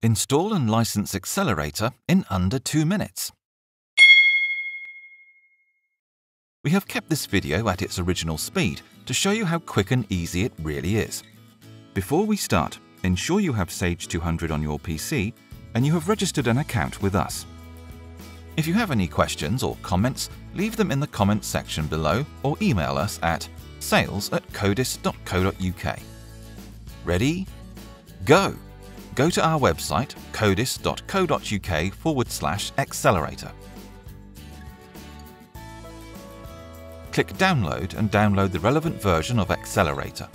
Install and license Excelerator in under 2 minutes. We have kept this video at its original speed to show you how quick and easy it really is. Before we start, ensure you have Sage 200 on your PC and you have registered an account with us. If you have any questions or comments, leave them in the comments section below or email us at sales@codis.co.uk. Ready? Go! Go to our website codis.co.uk/Excelerator. Click Download and download the relevant version of Excelerator.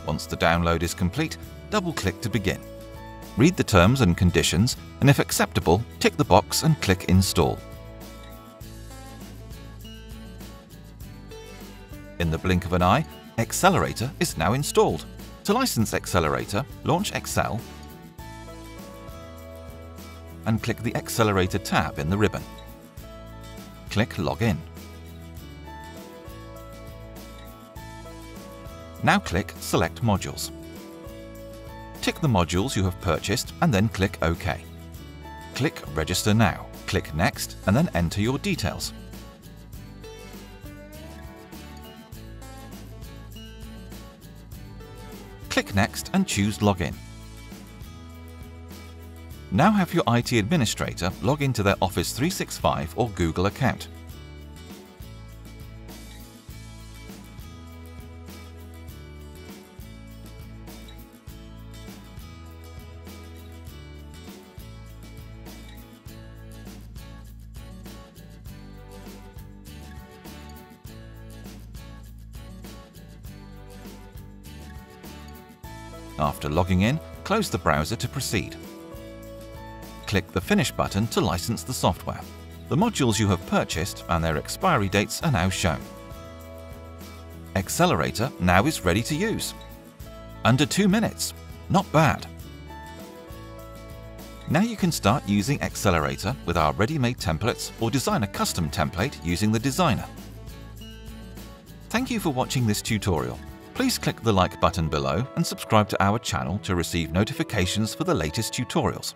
Once the download is complete, double-click to begin. Read the terms and conditions, and if acceptable, tick the box and click Install. In the blink of an eye, Excelerator is now installed. To license Excelerator, launch Excel and click the Excelerator tab in the ribbon. Click Login. Now click Select Modules. Tick the modules you have purchased and then click OK. Click Register Now, click Next and then enter your details. Click Next and choose Login. Now have your IT administrator log into their Office 365 or Google account. After logging in, close the browser to proceed. Click the Finish button to license the software. The modules you have purchased and their expiry dates are now shown. Excelerator now is ready to use. Under 2 minutes. Not bad. Now you can start using Excelerator with our ready-made templates or design a custom template using the designer. Thank you for watching this tutorial. Please click the like button below and subscribe to our channel to receive notifications for the latest tutorials.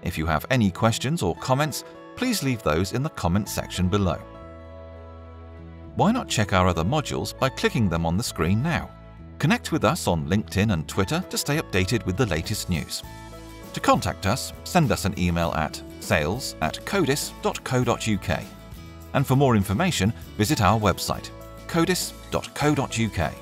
If you have any questions or comments, please leave those in the comment section below. Why not check our other modules by clicking them on the screen now? Connect with us on LinkedIn and Twitter to stay updated with the latest news. To contact us, send us an email at sales@codis.co.uk. And for more information, visit our website codis.co.uk.